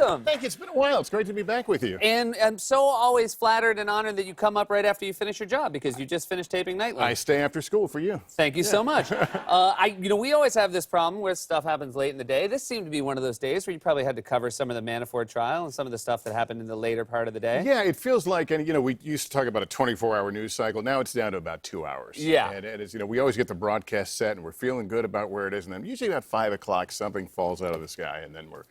welcome. Thank you. It's been a while. It's great to be back with you. And I'm so always flattered and honored that you come up right after you finish your job because you just finished taping Nightly. I stay after school for you. Thank you so much. We always have this problem where stuff happens late in the day. This seemed to be one of those days where you probably had to cover some of the Manafort trial and some of the stuff that happened in the later part of the day. Yeah, it feels like, and we used to talk about a 24-hour news cycle. Now it's down to about 2 hours. Yeah. And it's, we always get the broadcast set and we're feeling good about where it is. And then usually about 5 o'clock, something falls out of the sky and then we're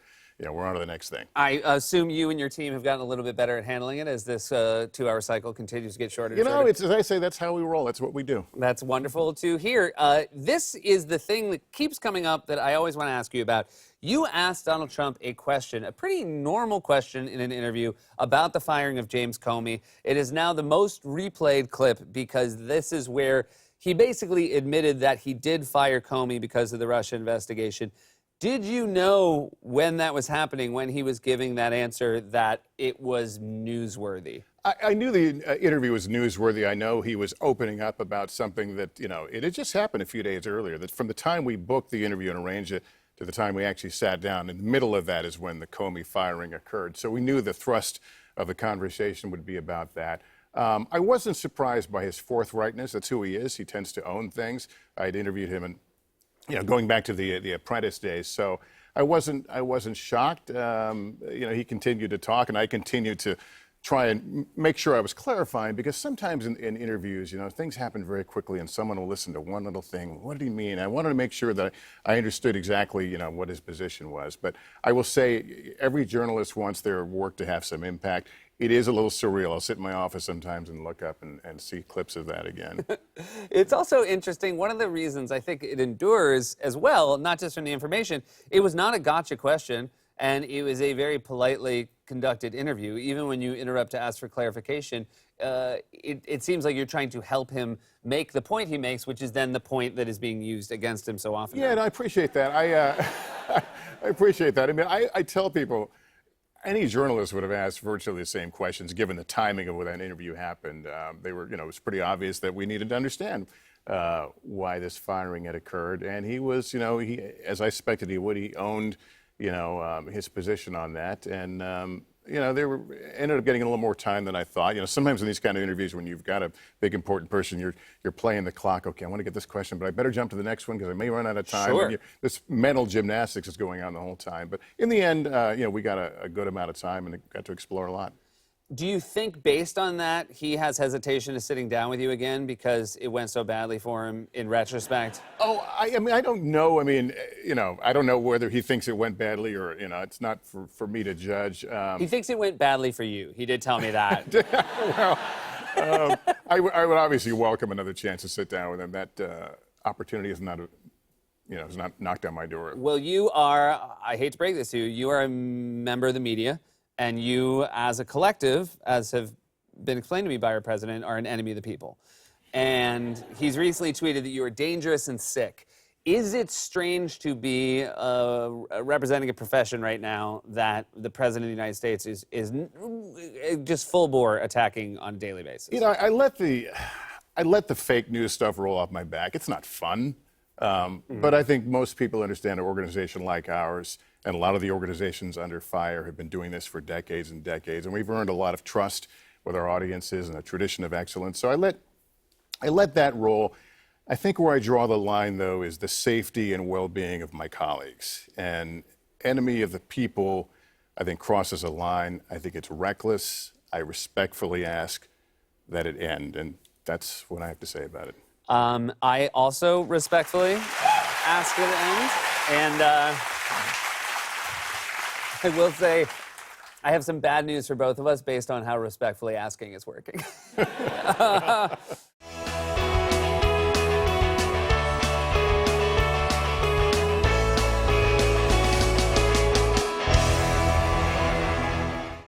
on to the next thing. I assume you and your team have gotten a little bit better at handling it as this 2-hour cycle continues to get shorter and shorter. It's, as I say, that's how we roll. That's what we do. That's wonderful to hear. This is the thing that keeps coming up that I always want to ask you about. You asked Donald Trump a question, a pretty normal question in an interview about the firing of James Comey. It is now the most replayed clip because this is where he basically admitted that he did fire Comey because of the Russia investigation. Did you know when that was happening, when he was giving that answer, that it was newsworthy? I knew the interview was newsworthy. I know he was opening up about something that, it had just happened a few days earlier. That from the time we booked the interview and arranged it to the time we actually sat down, in the middle of that is when the Comey firing occurred. So we knew the thrust of the conversation would be about that. I wasn't surprised by his forthrightness. That's who he is. He tends to own things. I'd interviewed him and going back to the Apprentice days. So I wasn't shocked. He continued to talk, and I continued to try and make sure I was clarifying, because sometimes in interviews, things happen very quickly, and someone will listen to one little thing. What did he mean? I wanted to make sure that I understood exactly, what his position was. But I will say, every journalist wants their work to have some impact. It is a little surreal. I'll sit in my office sometimes and look up and see clips of that again. It's also interesting. One of the reasons I think it endures as well, not just from the information, it was not a gotcha question, and it was a very politely conducted interview. Even when you interrupt to ask for clarification, it seems like you're trying to help him make the point he makes, which is then the point that is being used against him so often. Yeah, and I appreciate that. I appreciate that. I mean, I tell people, any journalist would have asked virtually the same questions given the timing of when that interview happened. It was pretty obvious that we needed to understand why this firing had occurred. And he was, as I expected he would, he owned, his position on that. And, ended up getting a little more time than I thought. Sometimes in these kind of interviews, when you've got a big, important person, you're playing the clock. Okay, I want to get this question, but I better jump to the next one because I may run out of time. Sure. This mental gymnastics is going on the whole time. But in the end, we got a good amount of time and got to explore a lot. Do you think, based on that, he has hesitation to sitting down with you again because it went so badly for him in retrospect? Oh, I don't know. I don't know whether he thinks it went badly or, it's not for me to judge. He thinks it went badly for you. He did tell me that. Well, I would obviously welcome another chance to sit down with him. That opportunity is not, is not knocked on my door. Well, you are, I hate to break this to you, you are a member of the media. And you, as a collective, as have been explained to me by our president, are an enemy of the people. And he's recently tweeted that you are dangerous and sick. Is it strange to be representing a profession right now that the president of the United States is just full bore attacking on a daily basis? I let the fake news stuff roll off my back. It's not fun. But I think most people understand an organization like ours, and a lot of the organizations under fire have been doing this for decades and decades, and we've earned a lot of trust with our audiences and a tradition of excellence. So I let that roll. I think where I draw the line, though, is the safety and well-being of my colleagues. And enemy of the people, I think, crosses a line. I think it's reckless. I respectfully ask that it end, and that's what I have to say about it. I also respectfully ask it to end, and I will say I have some bad news for both of us based on how respectfully asking is working.